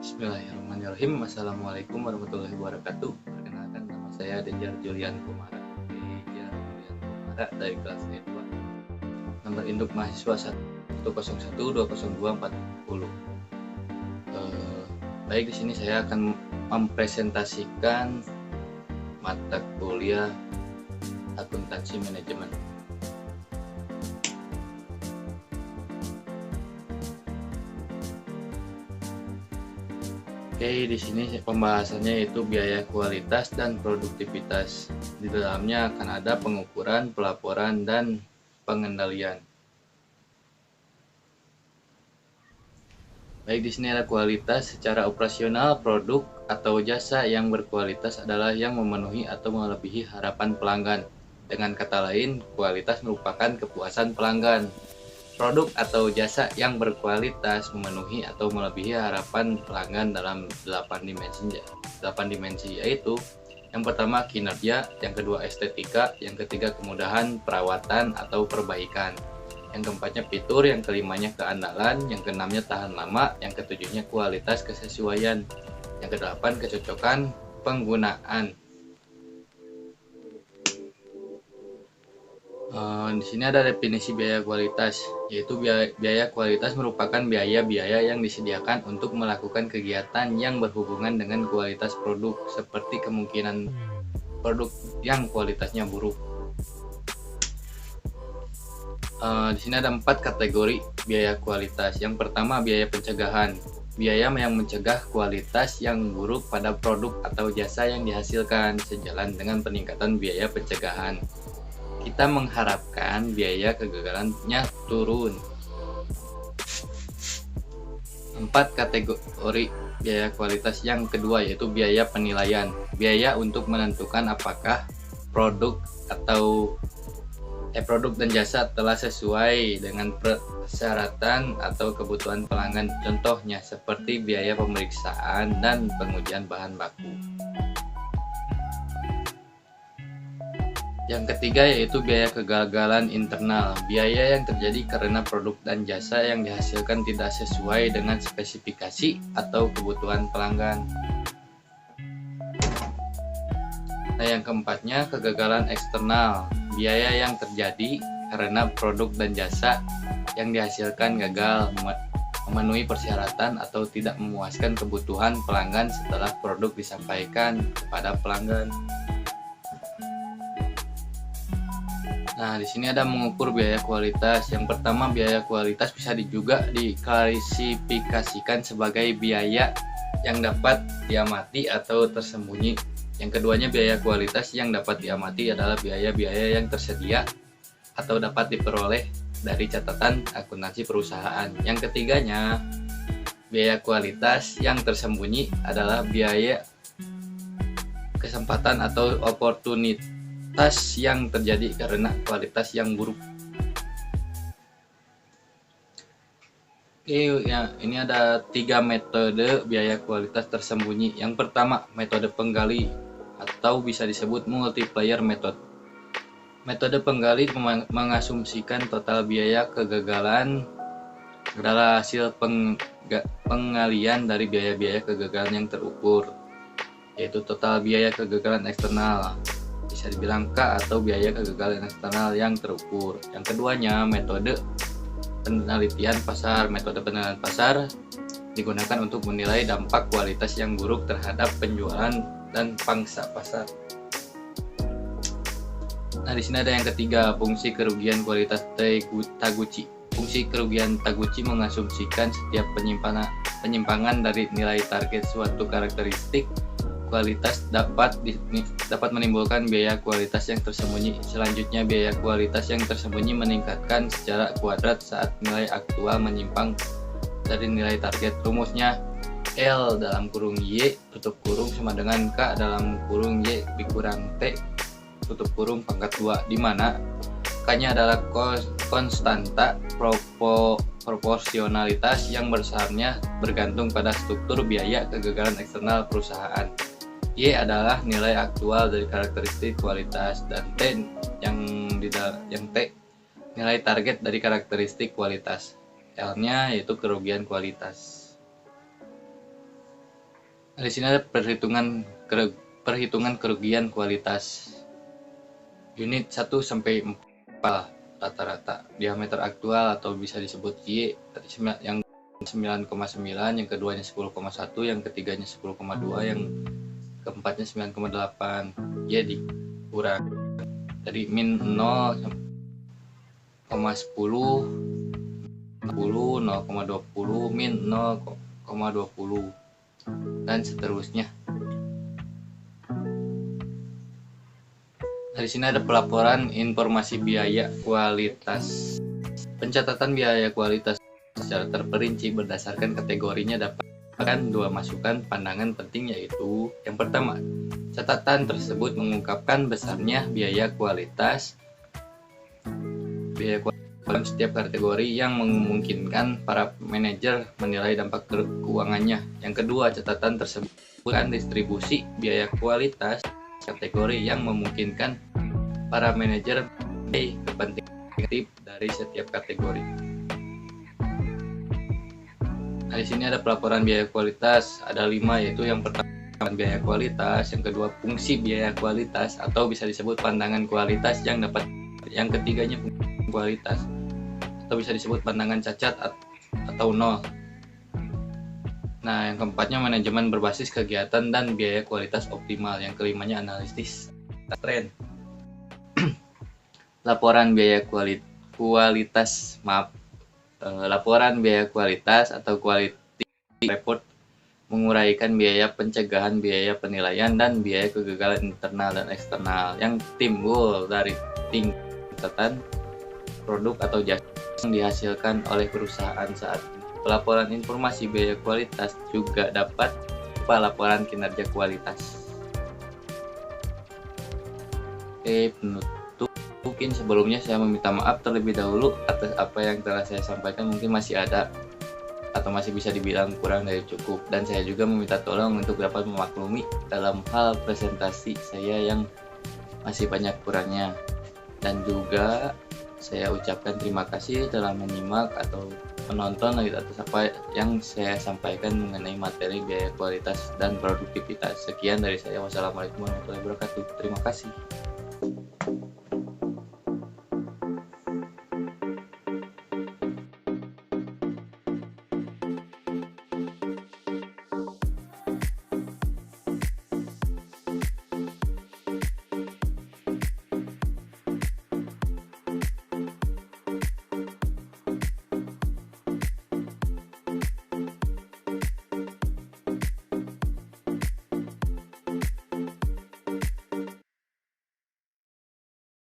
Bismillahirrahmanirrahim. Assalamualaikum warahmatullahi wabarakatuh. Perkenalkan, nama saya Dejar Julian Kumara. Dari kelas E2. Nomor induk mahasiswa 101202440. Baik, di sini saya akan mempresentasikan mata kuliah akuntansi manajemen. Oke, di sini pembahasannya yaitu biaya kualitas dan produktivitas. Di dalamnya akan ada pengukuran, pelaporan, dan pengendalian. Baik, di sini ada kualitas. Secara operasional, produk atau jasa yang berkualitas adalah yang memenuhi atau melebihi harapan pelanggan. Dengan kata lain, kualitas merupakan kepuasan pelanggan. Produk atau jasa yang berkualitas memenuhi atau melebihi harapan pelanggan dalam 8 dimensi, yaitu yang pertama kinerja, yang kedua estetika, yang ketiga kemudahan perawatan atau perbaikan, yang keempatnya fitur, yang kelimanya keandalan, yang keenamnya tahan lama, yang ketujuhnya kualitas kesesuaian, yang kedelapan kecocokan penggunaan. Di sini ada definisi biaya kualitas, yaitu biaya kualitas merupakan biaya-biaya yang disediakan untuk melakukan kegiatan yang berhubungan dengan kualitas produk, seperti kemungkinan produk yang kualitasnya buruk. Di sini ada 4 kategori biaya kualitas. Yang pertama, biaya pencegahan. Biaya yang mencegah kualitas yang buruk pada produk atau jasa yang dihasilkan sejalan dengan peningkatan biaya pencegahan. Kita mengharapkan biaya kegagalannya turun. 4 kategori biaya kualitas yang kedua yaitu biaya penilaian. Biaya untuk menentukan apakah produk dan jasa telah sesuai dengan persyaratan atau kebutuhan pelanggan. Contohnya seperti biaya pemeriksaan dan pengujian bahan baku. Yang ketiga yaitu biaya kegagalan internal. Biaya yang terjadi karena produk dan jasa yang dihasilkan tidak sesuai dengan spesifikasi atau kebutuhan pelanggan. Nah, yang keempatnya kegagalan eksternal. Biaya yang terjadi karena produk dan jasa yang dihasilkan gagal memenuhi persyaratan atau tidak memuaskan kebutuhan pelanggan setelah produk disampaikan kepada pelanggan. Nah, di sini ada mengukur biaya kualitas. Yang pertama, biaya kualitas bisa juga diklasifikasikan sebagai biaya yang dapat diamati atau tersembunyi. Yang keduanya, biaya kualitas yang dapat diamati adalah biaya-biaya yang tersedia atau dapat diperoleh dari catatan akuntansi perusahaan. Yang ketiganya, biaya kualitas yang tersembunyi adalah biaya kesempatan atau opportunity yang terjadi karena kualitas yang buruk. Oke, ya, ini ada 3 metode biaya kualitas tersembunyi. Yang pertama, metode penggali atau bisa disebut multiplier method. Metode penggali mengasumsikan total biaya kegagalan adalah hasil pengalian dari biaya-biaya kegagalan yang terukur, yaitu total biaya kegagalan eksternal, bisa dibilang K, atau biaya kegagalan eksternal yang terukur. Yang keduanya, metode penelitian pasar. Metode penelitian pasar digunakan untuk menilai dampak kualitas yang buruk terhadap penjualan dan pangsa pasar. Nah, di sini ada yang ketiga, fungsi kerugian kualitas Taguchi. Fungsi kerugian Taguchi mengasumsikan setiap penyimpangan dari nilai target suatu karakteristik kualitas dapat menimbulkan biaya kualitas yang tersembunyi. Selanjutnya, biaya kualitas yang tersembunyi meningkatkan secara kuadrat saat nilai aktual menyimpang dari nilai target. Rumusnya L dalam kurung Y tutup kurung sama dengan K dalam kurung Y dikurang T tutup kurung pangkat 2, di mana K-nya adalah konstanta proporsionalitas yang besarnya bergantung pada struktur biaya kegagalan eksternal perusahaan. Y adalah nilai aktual dari karakteristik kualitas, dan T yang T nilai target dari karakteristik kualitas. L-nya yaitu kerugian kualitas. Di sini ada perhitungan kerugian kualitas. Unit 1 sampai 4 rata-rata. Diameter aktual atau bisa disebut Y yang 9,9, yang keduanya 10,1, yang ketiganya 10,2, yang keempatnya 9,8. Y dikurang dari min 0,10, 0,20, min 0,20 dan seterusnya. Di sini ada pelaporan informasi biaya kualitas. Pencatatan biaya kualitas secara terperinci berdasarkan kategorinya dapat dua masukan pandangan penting, yaitu yang pertama, catatan tersebut mengungkapkan besarnya biaya kualitas dalam setiap kategori yang memungkinkan para manajer menilai dampak keuangannya. Yang kedua, catatan tersebut bukan distribusi biaya kualitas kategori yang memungkinkan para manajer kepentingan dari setiap kategori. Nah, di sini ada pelaporan biaya kualitas, ada 5, yaitu yang pertama biaya kualitas, yang kedua fungsi biaya kualitas atau bisa disebut pandangan kualitas yang dapat, yang ketiganya fungsi kualitas atau bisa disebut pandangan cacat atau nol. Nah, yang keempatnya manajemen berbasis kegiatan dan biaya kualitas optimal. Yang kelimanya analisis tren. Laporan biaya kualitas, laporan biaya kualitas atau quality report menguraikan biaya pencegahan, biaya penilaian, dan biaya kegagalan internal dan eksternal yang timbul dari tingkatan produk atau jasa yang dihasilkan oleh perusahaan saat ini. Pelaporan informasi biaya kualitas juga dapat berupa laporan kinerja kualitas. Oke, penutup. Mungkin sebelumnya saya meminta maaf terlebih dahulu atas apa yang telah saya sampaikan, mungkin masih ada atau masih bisa dibilang kurang dari cukup, dan saya juga meminta tolong untuk dapat memaklumi dalam hal presentasi saya yang masih banyak kurangnya. Dan juga saya ucapkan terima kasih telah menyimak atau menonton atas apa yang saya sampaikan mengenai materi biaya kualitas dan produktivitas. Sekian dari saya. Wassalamualaikum warahmatullahi wabarakatuh. Terima kasih.